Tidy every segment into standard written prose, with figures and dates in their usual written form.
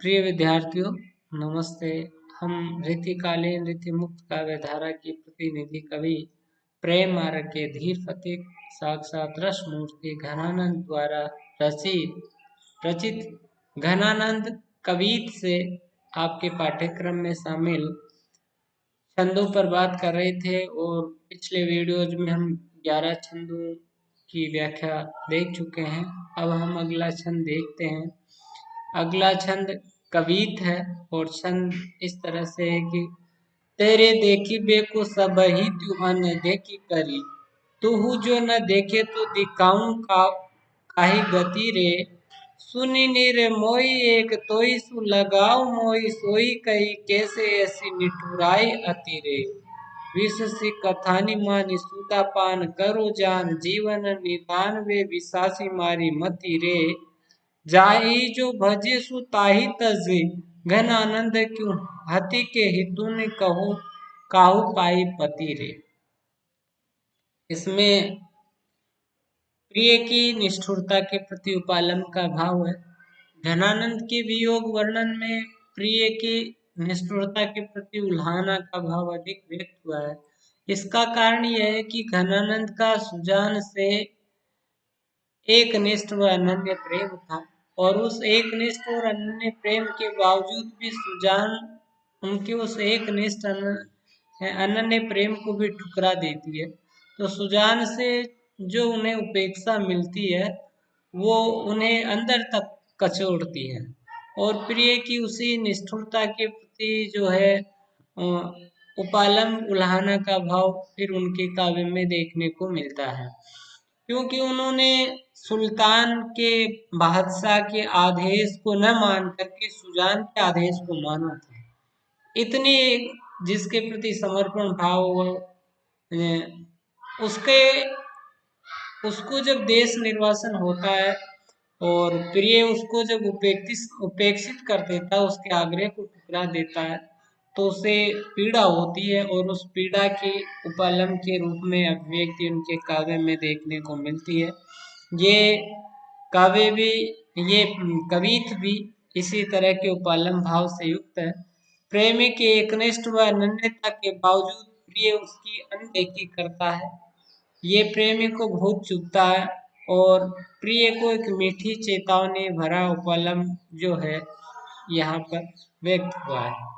प्रिय विद्यार्थियों, नमस्ते। हम रीतिकालीन रीतिमुक्त काव्य धारा की प्रतिनिधि कवि प्रेम मार्ग के धीर फतेह साक्षात रस मूर्ति घनानंद द्वारा रचित रचित घनानंद कवित से आपके पाठ्यक्रम में शामिल छंदों पर बात कर रहे थे। और पिछले वीडियोज में हम 11 छंदों की व्याख्या देख चुके हैं। अब हम अगला छंद देखते हैं। अगला छंद कवित है और छंद इस तरह से है कि तेरे देखी बेको सब ही तू अनदेखी करी, तू जो न देखे तो दिखाऊं का काहि गति रे, सुनी नीर मोई एक तोई सु लगाओ मोई सोई कही कैसे ऐसी निठुराई अति रे, विष सी कथानी मानी सूता पान करो जान जीवन निदान वे विसासी मारी मति रे, जाई जो भजे सु ताहि तजे घन आनंद क्यों हति के हितु ने कहो काहू पाई पति रे। इसमें प्रिय की निष्ठुरता के प्रति उपालम का भाव है। घनानंद के वियोग वर्णन में प्रिय की निष्ठुरता के प्रति उल्हाना का भाव अधिक व्यक्त हुआ है। इसका कारण यह है कि घनानंद का सुजान से एक निष्ठ व अनन्य प्रेम था और उस एक निष्ठ और अनन्य प्रेम के बावजूद भी सुजान उनके उस एक निष्ठ अनन्य प्रेम को भी ठुकरा देती है। तो सुजान से जो उन्हें उपेक्षा मिलती है वो उन्हें अंदर तक कचोड़ती है और प्रिय की उसी निष्ठुरता के प्रति जो है उपालम उल्हाना का भाव फिर उनके काव्य में देखने को मिलता है, क्योंकि उन्होंने सुल्तान के बादशाह के आदेश को न मान करके सुजान के आदेश को माना था। इतनी जिसके प्रति समर्पण भाव उसके उसको जब देश निर्वासन होता है और प्रिय उसको जब उपेक्षित कर देता है, उसके आग्रह को ठुकरा देता है तो उसे पीड़ा होती है और उस पीड़ा की उपालम के रूप में अभिव्यक्ति उनके काव्य में देखने को मिलती है। ये काव्य भी ये कवित भी इसी तरह के उपालम भाव से युक्त है। प्रेमी के एकनिष्ठ व अनन्यता के बावजूद प्रिय उसकी अनदेखी करता है। ये प्रेमी को बहुत चुभता है और प्रिय को एक मीठी चेतावनी भरा उपालम जो है यहाँ पर व्यक्त हुआ है।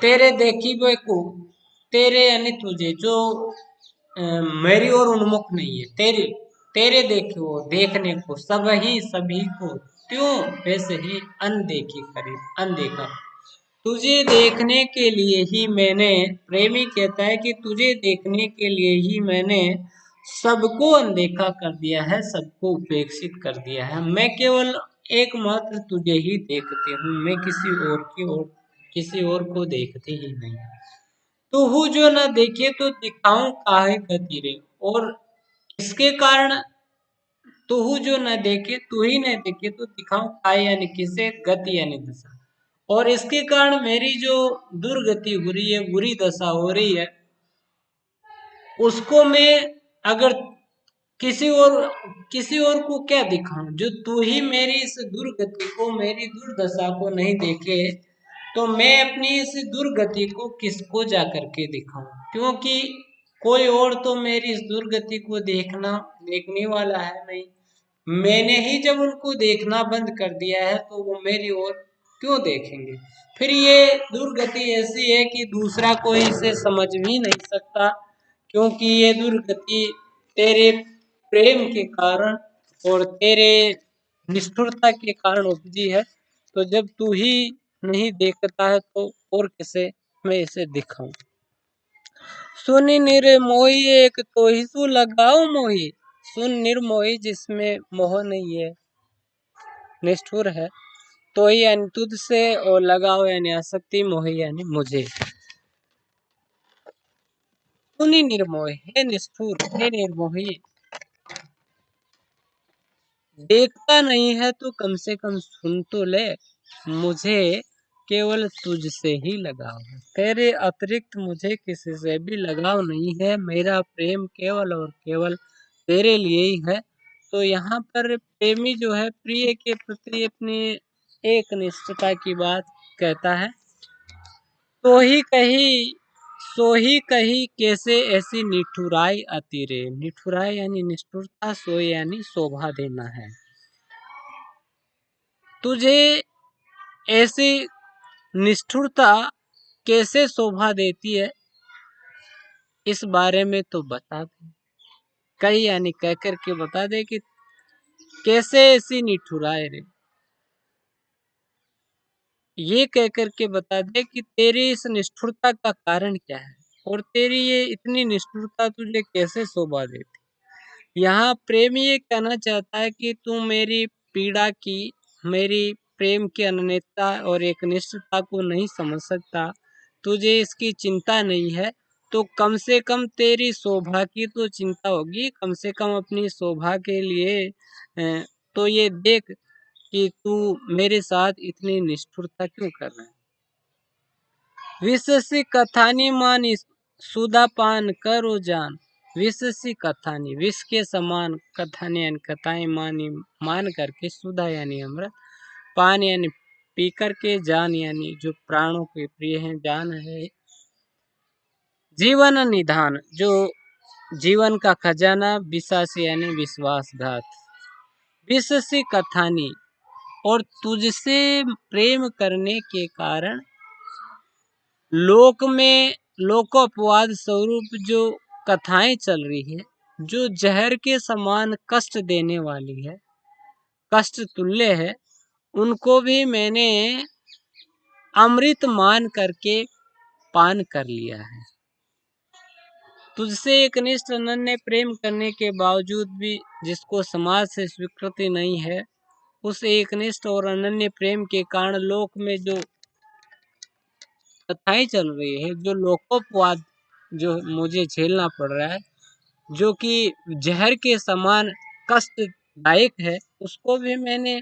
तेरे देखी को तेरे यानी तुझे जो मेरी ओर उन्मुख नहीं है, तेरे तेरे देखो देखने को सब ही सभी को क्यों वैसे ही अनदेखी करी अनदेखा, तुझे देखने के लिए ही मैंने, प्रेमी कहता है कि तुझे देखने के लिए ही मैंने सबको अनदेखा कर दिया है, सबको उपेक्षित कर दिया है। मैं केवल एकमात्र तुझे ही देखती हूँ, मैं किसी और को देखती ही नहीं। तो हूँ जो न देखे तो दिखाऊं काहे गति रे, और इसके कारण तू जो न देखे तू ही न देखे तो दिखाऊं काहे यानी किसे गति यानी दशा, और इसके कारण मेरी जो दुर्गति हो रही है, बुरी दशा हो रही है, उसको मैं अगर किसी और को क्या दिखाऊं, जो तू ही मेरी इस दुर्गति को, मेरी दुर्दशा को नहीं देखे तो मैं अपनी इस दुर्गति को किसको जा करके दिखाऊं, क्योंकि कोई और तो मेरी इस दुर्गति को देखने वाला है नहीं। मैंने ही जब उनको देखना बंद कर दिया है तो वो मेरी ओर क्यों देखेंगे। फिर ये दुर्गति ऐसी है कि दूसरा कोई इसे समझ भी नहीं सकता, क्योंकि ये दुर्गति तेरे प्रेम के कारण और तेरे निष्ठुरता के कारण उपजी है। तो जब तू ही नहीं देखता है तो और किसे मैं इसे दिखाऊं। सुनी निर्मोही एक तो ही सु लगाओ मोही, सुन निर्मोही जिसमें मोह नहीं है, निष्ठुर है, तो ही यानी तुझ से, और लगाओ यानी आसक्ति, मोही यानी मुझे। सुनी निर्मोही है निष्ठुर, हे निर्मोही, देखता नहीं है तो कम से कम सुन तो ले, मुझे केवल तुझसे ही लगाव है, तेरे अतिरिक्त मुझे किसी से भी लगाव नहीं है, मेरा प्रेम केवल और केवल तेरे लिए ही है। तो यहाँ पर प्रेमी जो है प्रिय के प्रति अपनी एक निष्ठता की बात कहता है। तो ही कही सो ही कही कैसे ऐसी निठुराई अति रे। निठुराई यानी निष्ठुरता, सो यानी शोभा देना है। तुझे ऐसी निष्ठुरता कैसे शोभा देती है, इस बारे में तो बता दे। कही यानी कह कर के बता दे कि कैसे ऐसी निठुराई रे। ये कह कर के बता दे कि तेरी इस निष्ठुरता का कारण क्या है और तेरी ये इतनी निष्ठुरता तुझे कैसे शोभा देती। यहाँ प्रेम ये कहना चाहता है कि तू मेरी पीड़ा की, मेरी प्रेम की अनन्यता और एकनिष्ठता को नहीं समझ सकता, तुझे इसकी चिंता नहीं है, तो कम से कम तेरी शोभा की तो चिंता होगी। कम से कम अपनी शोभा के लिए तो ये देख कि तू मेरे साथ इतनी निष्ठुरता क्यों कर रहा है। विश्वसी कथानी मानी सुदापान करो जान। विश्वसी कथानी, विष के समान, कथानी यानी कथाएं मानी मान करके, सुधा यानी अमृत, पान यानी पी करके, जान यानी जो प्राणों के प्रिय हैं, जान है। जीवन निधान, जो जीवन का खजाना, विश्वास यानी विश्वासघात। विश्वसी कथानी, और तुझसे प्रेम करने के कारण लोक में लोकोपवाद स्वरूप जो कथाएं चल रही है, जो जहर के समान कष्ट देने वाली है, कष्ट तुल्य है, उनको भी मैंने अमृत मान करके पान कर लिया है। तुझसे एक निष्ठ अनन्य प्रेम करने के बावजूद भी जिसको समाज से स्वीकृति नहीं है, उस एकनिष्ठ और अनन्य प्रेम के कारण लोक में जो कथाएं चल रही है, जो लोकोपवाद जो मुझे झेलना पड़ रहा है, जो कि जहर के समान कष्टदायक है, उसको भी मैंने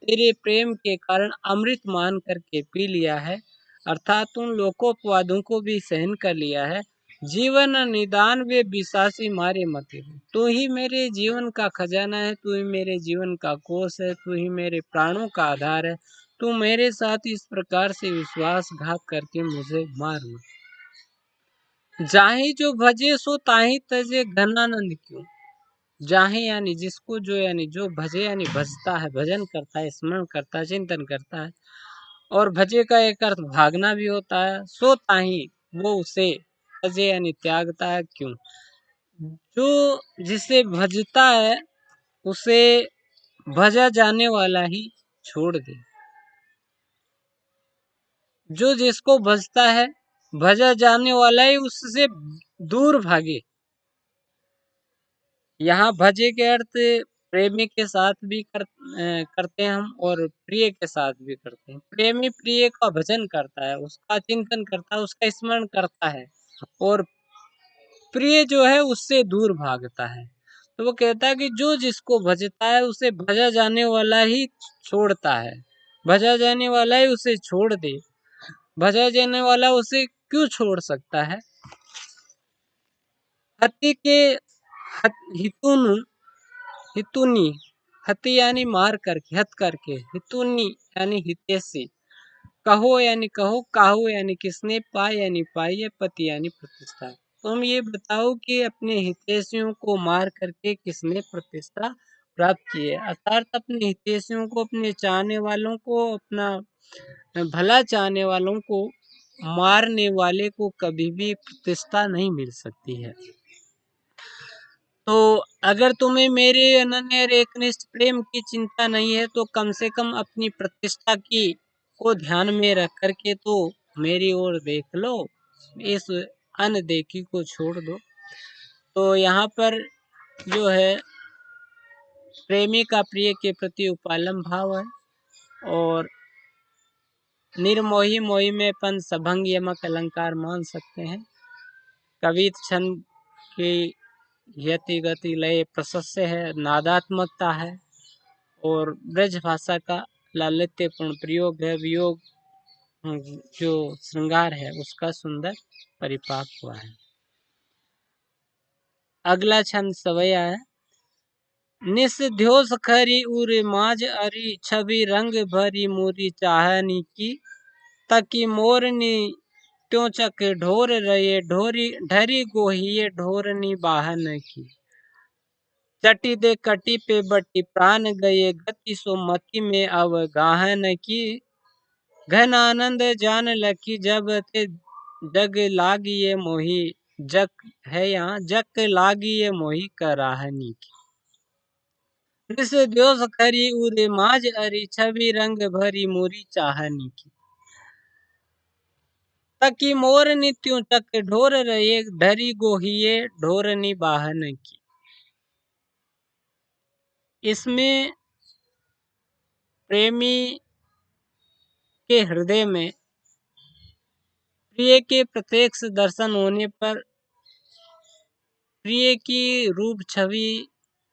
तेरे प्रेम के कारण अमृत मान करके पी लिया है, अर्थात उन लोकोपवादों को भी सहन कर लिया है। जीवन निदान वे विश्वासी मारे मते। तू ही मेरे जीवन का खजाना है, तू ही मेरे जीवन का कोष है, तू ही मेरे प्राणों का आधार है। तू मेरे साथ इस प्रकार से विश्वासघात करके मुझे मार मत। जाहि जो भजे सो ताहि तजे घनानंद क्यों। जाहि यानी जिसको, जो यानी जो भजे यानी भजता है, भजन करता है, स्मरण करता है, चिंतन करता है। और भजे का एक अर्थ भागना भी होता है। सो ताहि, वो उसे, तजे यानी त्यागता है, क्यों। जो जिसे भजता है उसे भजा जाने वाला ही छोड़ दे। जो जिसको भजता है, भजा जाने वाला ही उससे दूर भागे। यहाँ भजे के अर्थ प्रेमी के साथ भी करते हैं हम, और प्रिय के साथ भी करते हैं। प्रेमी प्रिय का भजन करता है, उसका चिंतन करता है, उसका स्मरण करता है, और प्रिय जो है उससे दूर भागता है। तो वो कहता है कि जो जिसको भजता है उसे भजा जाने वाला ही छोड़ता है। भजा जाने वाला ही उसे छोड़ दे। भजा जाने वाला उसे क्यों छोड़ सकता है। हति के हितुनु, हितुनी, हति यानी मार करके, हत करके, हितुनी यानी हितैषी, कहो यानी कहो, काहू यानी किसने, पाए यानी पाइए, पति यानी प्रतिष्ठा। तुम ये बताओ कि अपने हितैषियों को मार करके किसने प्रतिष्ठा प्राप्त की है। अर्थात अपने हितैषियों को, अपने चाहने वालों को, अपना भला चाहने वालों को मारने वाले को कभी भी प्रतिष्ठा नहीं मिल सकती है। तो अगर तुम्हें मेरे अनन्य और एकनिष्ठ प्रेम की चिंता नहीं है, तो कम से कम अपनी प्रतिष्ठा की को ध्यान में रख करके तो मेरी ओर देख लो, इस अनदेखी को छोड़ दो। तो यहाँ पर जो है प्रेमी का प्रिय के प्रति उपालम भाव है, और निर्मोही मोही में पन सभंग यमक अलंकार मान सकते हैं। कवि छंद की यति गति लय प्रशस्य है, नादात्मकता है, और ब्रज भाषा का लालित्यपूर्ण प्रयोग है। वियोग जो श्रृंगार है उसका सुंदर परिपाक हुआ है। अगला छंद सवैया है। निस ध्योस खरी उरे माज अरी छवि रंग भरी मोरी चाहनी की तकी मोरनी त्यों चक ढोर रहे ढोरी ढरी गोहिए ढोरनी बाहन की चटी दे कटी पे बटी प्राण गए गति सो मति में अवगाहन की घन आनंद जान लखी जब ते जग लागिए मोही जग है यहाँ जग लागिए मोही कराहनी की निस द्योस खरी उरे माज अरी छवि रंग भरी मोरी चाहनी की तकी मोर नित्यों चक ढोर रहे ढरी गोहिए ढोरनी बाहन की। इसमें प्रेमी के हृदय में प्रिय के प्रत्यक्ष दर्शन होने पर प्रिय की रूप छवि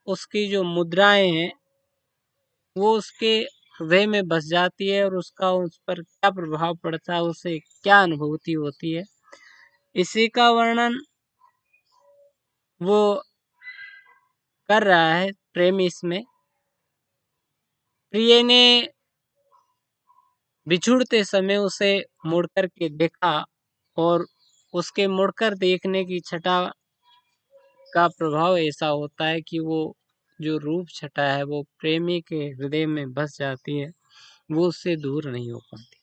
उसकी जो मुद्राएं हैं वो उसके हृदय में बस जाती है और उसका उस पर क्या प्रभाव पड़ता है, उसे क्या अनुभूति होती है, इसी का वर्णन वो कर रहा है प्रेमी इसमें। प्रिय ने बिछुड़ते समय उसे मुड़कर के देखा और उसके मुड़कर देखने की छटा का प्रभाव ऐसा होता है कि वो जो रूप छटा है वो प्रेमी के हृदय में बस जाती है, वो उससे दूर नहीं हो पाती।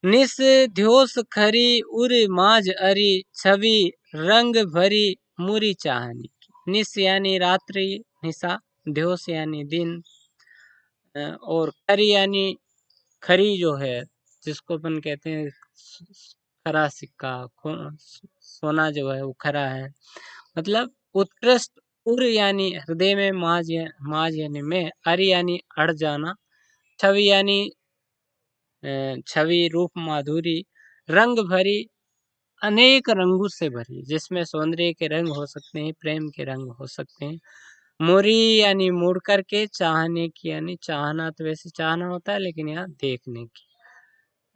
निस ध्योस खरी उर माज अरी छवि रंग भरी मुरी चाहनी की। निस यानी रात्रि, निशा, ध्योस यानी दिन, और खरी यानी खरी जो है जिसको अपन कहते हैं खरा सिक्का, सोना जो है वो खरा है, मतलब उत्कृष्ट। उर यानी हृदय में, माज यानी में, अरि यानी अड़ जाना, छवि यानी छवि रूप माधुरी, रंग भरी अनेक रंगों से भरी, जिसमें सौंदर्य के रंग हो सकते हैं, प्रेम के रंग हो सकते हैं। मुरी यानी मुड़ करके, चाहने की यानी चाहना, तो वैसे चाहना होता है लेकिन यहाँ देखने की।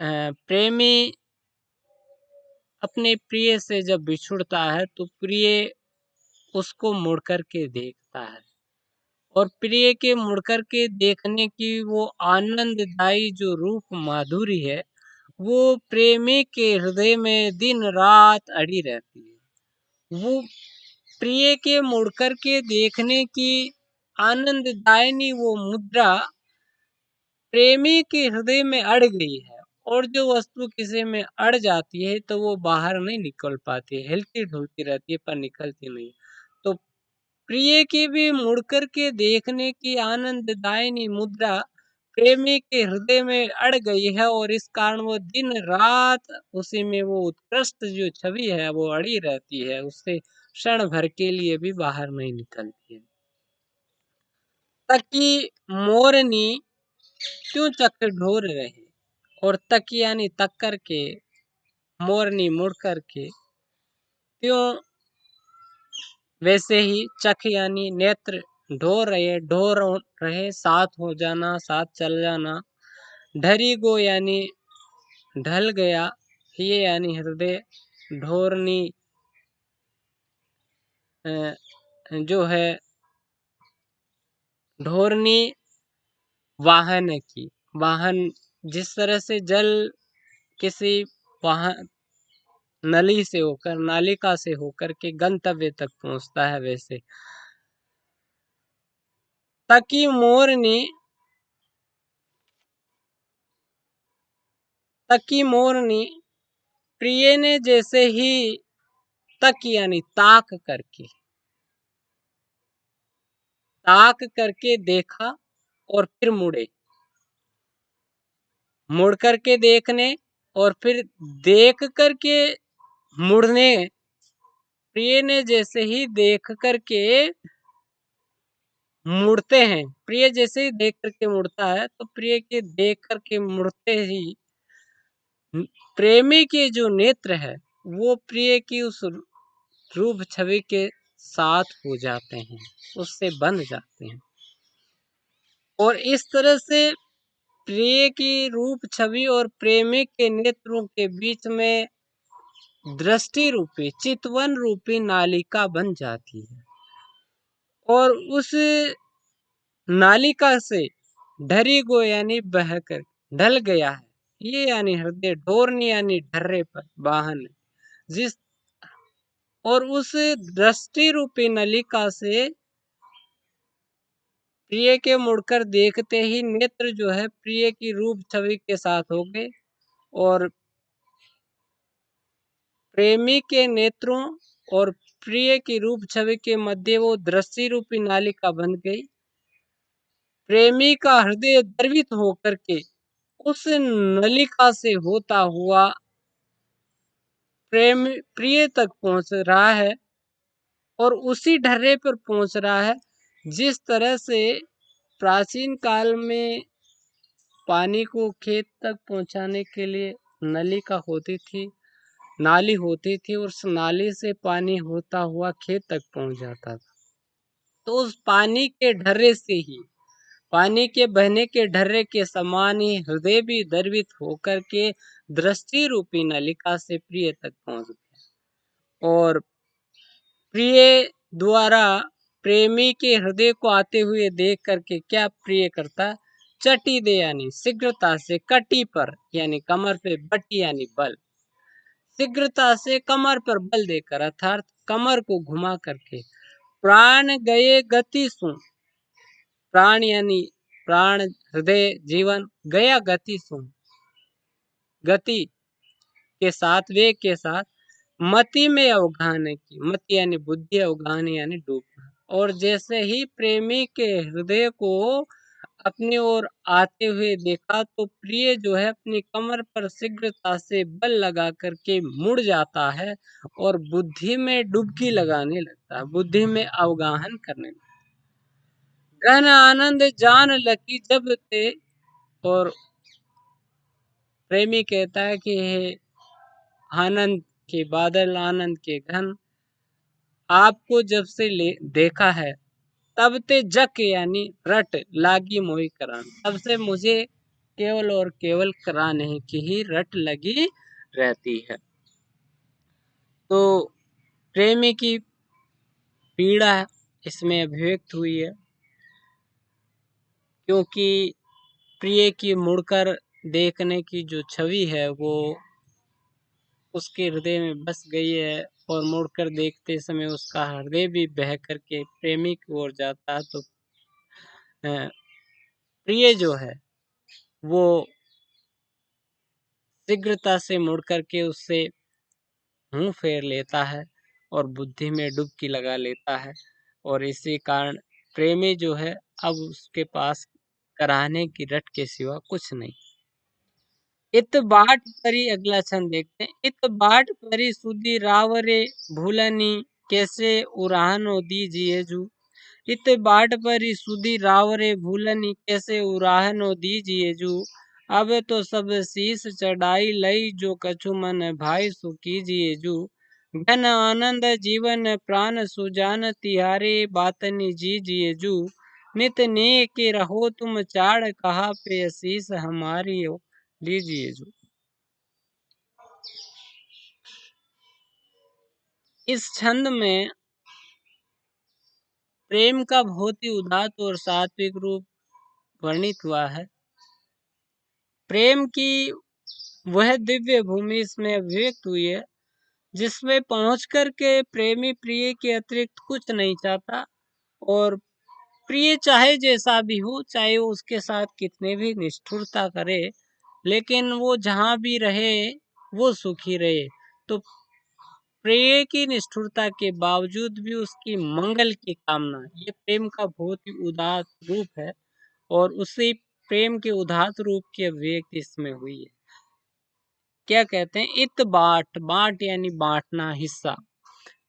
प्रेमी अपने प्रिय से जब बिछुड़ता है तो प्रिय उसको मुड़ करके देखता है और प्रिय के मुड़कर के देखने की वो आनंददायी जो रूप माधुरी है वो प्रेमी के हृदय में दिन रात अड़ी रहती है। वो प्रिय के मुड़कर के देखने की आनंददायिनी वो मुद्रा प्रेमी के हृदय में अड़ गई है, और जो वस्तु किसी में अड़ जाती है तो वो बाहर नहीं निकल पाती, हिलती ढुलती रहती है पर निकलती नहीं। तो प्रिय की भी मुड़कर के देखने की आनंददायिनी मुद्रा प्रेमी के हृदय में अड़ गई है और इस कारण वो दिन रात उसी में वो उत्कृष्ट जो छवि है वो अड़ी रहती है, उससे क्षण भर के लिए भी बाहर नहीं निकलती है। तकी मोरनी क्यों चक्र ढोर रहे, और तक यानी तक करके, मोरनी मुड़ करके, त्यों वैसे ही, चख यानी नेत्र, ढोर रहे साथ हो जाना, साथ चल जाना, ढरी गो यानी ढल गया, ये यानी हृदय, ढोरनी जो है ढोरनी वाहन की, वाहन जिस तरह से जल किसी वाहन नली से होकर, नालिका से होकर के गंतव्य तक पहुंचता है, वैसे तकी मोरनी, तकी मोरनी प्रिय ने जैसे ही तक यानी ताक करके देखा और फिर मुड़े, मुड़ करके देखने और फिर देख करके मुड़ने, प्रिय ने जैसे ही देख करके मुड़ते हैं, प्रिय जैसे ही देख करके मुड़ता है तो प्रिय के देख करके मुड़ते ही प्रेमी के जो नेत्र है वो प्रिय की उस रूप छवि के साथ हो जाते हैं, उससे बंध जाते हैं, और इस तरह से प्रिय की रूप छवि और प्रेमी के नेत्रों के बीच में दृष्टि रूपी, चितवन रूपी नालिका बन जाती है। और उस नालिका से ढरी गो यानी बहकर ढल गया है। ये यानी हृदय, ढोरनी यानी ढर्रे पर वाहन जिस, और उस दृष्टि रूपी नलिका से प्रिय के मुड़कर देखते ही नेत्र जो है प्रिय की रूप छवि के साथ हो गए, और प्रेमी के नेत्रों और प्रिय की रूप छवि के मध्य वो दृष्टि रूपी नालिका बन गई। प्रेमी का हृदय द्रवित होकर के उस नलिका से होता हुआ प्रेम प्रिय तक पहुंच रहा है, और उसी ढर्रे पर पहुंच रहा है जिस तरह से प्राचीन काल में पानी को खेत तक पहुंचाने के लिए नलिका होती थी, नाली होती थी, और उस नाली से पानी होता हुआ खेत तक पहुंच जाता था। तो उस पानी के ढर्रे से ही, पानी के बहने के ढर्रे के समान ही हृदय भी द्रवित होकर के दृष्टि रूपी नलिका से प्रिय तक पहुंच गया, और प्रिय द्वारा प्रेमी के हृदय को आते हुए देख करके क्या प्रिय करता, चटी दे यानी शीघ्रता से, कटी पर यानी कमर पे, बटी यानी बल, शीघ्रता से कमर पर बल देकर अर्थात कमर को घुमा करके, प्राण गए गति सु, प्राण यानी प्राण, हृदय, जीवन, गया गति सु, गति के साथ, वेग के साथ, मति में अवगाहन की, मति यानी बुद्धि, अवगाहन यानी डूबना। और जैसे ही प्रेमी के हृदय को अपनी ओर आते हुए देखा तो प्रिय जो है अपनी कमर पर शीघ्रता से बल लगा करके मुड़ जाता है और बुद्धि में डुबकी लगाने लगता है, बुद्धि में अवगाहन करने लगता है। घन आनंद जान लकी जब ते, और प्रेमी कहता है कि हे आनंद के बादल, आनंद के घन, आपको जब से देखा है तब ते जक यानी रट लागी मोही करान, तब से मुझे केवल और केवल कराने की ही रट लगी रहती है। तो प्रेमी की पीड़ा इसमें अभिव्यक्त हुई है, क्योंकि प्रिय की मुड़कर देखने की जो छवि है वो उसके हृदय में बस गई है, और मुड़कर देखते समय उसका हृदय भी बह करके प्रेमी की ओर जाता है। तो प्रिय जो है वो शीघ्रता से मुड़ करके उससे मुंह फेर लेता है और बुद्धि में डुबकी लगा लेता है, और इसी कारण प्रेमी जो है अब उसके पास कराने की रट के सिवा कुछ नहीं। इत बाट परी, अगला छंद देखते हैं। इत बाट परी सुधी रावरे भूलनी, कैसे उड़ानो दीजिए जू। इत बाट परी सुधी रावरे भूलनी, कैसे उड़ानो दीजिए जू। अब तो सब शीश चढ़ाई लई, जो कछु मन भाई सु कीजिए जू। घन आनंद जीवन प्राण सुजान, तिहारे बातनी जीजिए जू। नित ने के रहो तुम चाड़, कहा पे शीश हमारी हो लीजिए जू। इस छंद में प्रेम का बहुत ही उदात्त और सात्विक रूप वर्णित हुआ है। प्रेम की वह दिव्य भूमि इसमें अभिव्यक्त हुई है जिसमें पहुंच कर के प्रेमी प्रिय के अतिरिक्त कुछ नहीं चाहता, और प्रिय चाहे जैसा भी हो, चाहे वो उसके साथ कितने भी निष्ठुरता करे, लेकिन वो जहां भी रहे वो सुखी रहे। तो प्रिय की निष्ठुरता के बावजूद भी उसकी मंगल की कामना, ये प्रेम का बहुत ही उदात्त रूप है, और उसी प्रेम के उदात्त रूप की अभिव्यक्ति इसमें हुई है। क्या कहते हैं, इत बाट, बाट यानी बांटना, हिस्सा,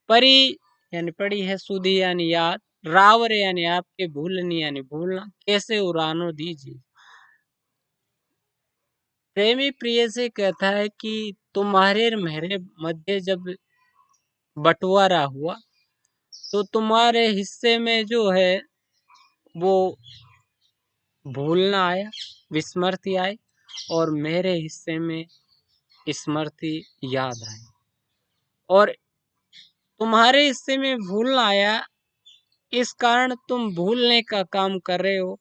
परी यानी पड़ी है, सुधी यानी याद, रावर यानी आपके, भूलनी यानी भूलना, कैसे उड़ानो दीजिए। प्रेमी प्रिय से कहता है कि तुम्हारे और मेरे मध्य जब बंटवारा हुआ तो तुम्हारे हिस्से में जो है वो भूलना आया, विस्मृति आई, और मेरे हिस्से में स्मृति, याद आई। और तुम्हारे हिस्से में भूलना आया इस कारण तुम भूलने का काम कर रहे हो,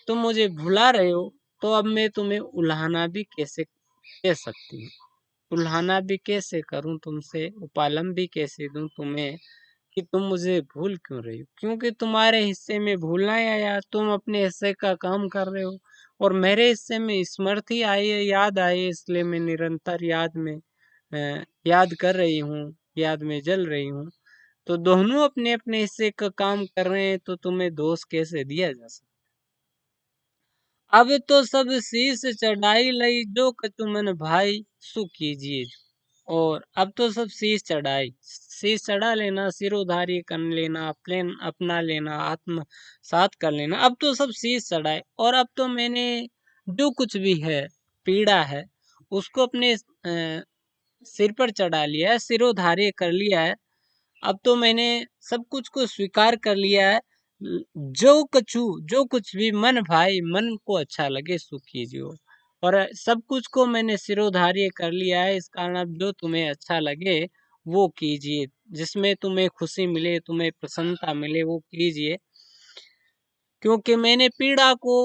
तुम मुझे भुला रहे हो, तो अब मैं तुम्हें उल्हाना भी कैसे दे सकती हूँ? उल्हाना भी कैसे करूं तुमसे, उपालम भी कैसे दूं तुम्हें कि तुम मुझे भूल क्यों रही हो? क्योंकि तुम्हारे हिस्से में भूलना है या तुम अपने हिस्से का काम कर रहे हो, और मेरे हिस्से में स्मृति आई है, याद आई है, इसलिए मैं निरंतर याद कर रही हूँ, याद में जल रही हूँ। तो दोनों अपने अपने हिस्से का काम कर रहे हैं, तो तुम्हें दोष कैसे दिया जा सकता? अब तो सब शीश चढ़ाई लई, जो कछु मन भाई सु कीजिए। और अब तो सब शीश चढ़ा लेना, सिरोधार्य कर लेना, अपना लेना, आत्म साथ कर लेना। अब तो सब शीश चढ़ाए, और अब तो मैंने जो कुछ भी है, पीड़ा है, उसको अपने सिर पर चढ़ा लिया है, सिरोधार्य कर लिया है। अब तो मैंने सब कुछ को स्वीकार कर लिया है। जो कुछ भी मन भाई, मन को अच्छा लगे सो कीजिए। और सब कुछ को मैंने सिरोधार्य कर लिया है, इस कारण अब जो तुम्हें अच्छा लगे वो कीजिए, जिसमें तुम्हें खुशी मिले, तुम्हें प्रसन्नता मिले, वो कीजिए। क्योंकि मैंने पीड़ा को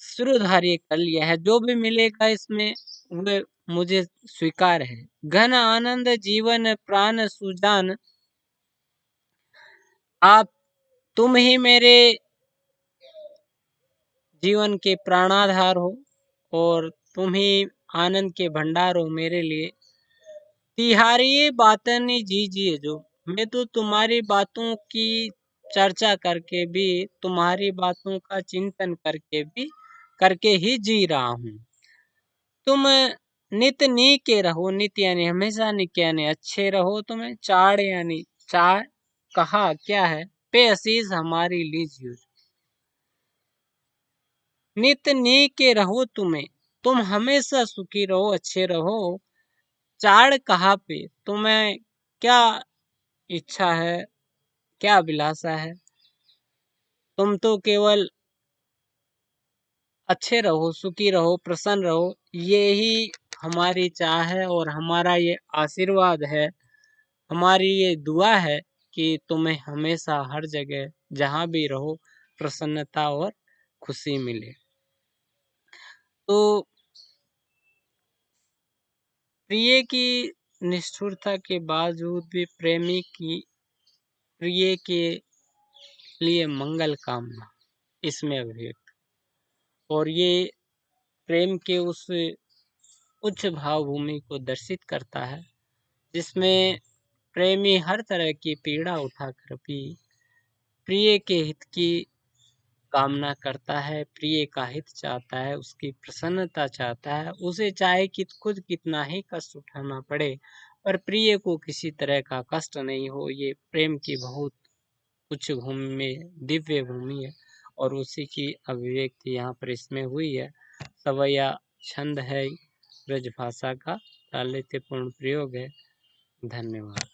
सिरोधार्य कर लिया है, जो भी मिलेगा इसमें वो मुझे स्वीकार है। घन आनंद जीवन प्राण सुजान, आप तुम ही मेरे जीवन के प्राणाधार हो, और तुम ही आनंद के भंडार हो मेरे लिए। तिहारी बातें नहीं जीजिए जो, मैं तो तुम्हारी बातों की चर्चा करके भी, तुम्हारी बातों का चिंतन करके ही जी रहा हूँ। तुम नित नी के रहो, नित यानी हमेशा, निक यानी अच्छे रहो। तुम्हें चाड़ यानी चाड़, कहा क्या है, पे असीज हमारी लीजिए। नित नी के रहो तुम हमेशा सुखी रहो, अच्छे रहो। चाड़ कहाँ पे, तुम्हें क्या इच्छा है, क्या अभिलाषा है? तुम तो केवल अच्छे रहो, सुखी रहो, प्रसन्न रहो, यही हमारी चाह है, और हमारा ये आशीर्वाद है, हमारी ये दुआ है कि तुम्हें हमेशा हर जगह जहाँ भी रहो प्रसन्नता और खुशी मिले। तो प्रिय की निष्ठुरता के बावजूद भी प्रेमी की प्रिय के लिए मंगल कामना इसमें अभिव्यक्त, और ये प्रेम के उस उच्च भावभूमि को दर्शित करता है, जिसमें प्रेमी हर तरह की पीड़ा उठाकर भी प्रिय के हित की कामना करता है, प्रिय का हित चाहता है, उसकी प्रसन्नता चाहता है। उसे चाहे कि खुद कितना ही कष्ट उठाना पड़े, पर प्रिय को किसी तरह का कष्ट नहीं हो। ये प्रेम की बहुत उच्च भूमि में दिव्य भूमि है, और उसी की अभिव्यक्ति यहाँ पर इसमें हुई है। सवैया छंद है ब्रजभाषा का, लालित्यपूर्ण प्रयोग है। धन्यवाद।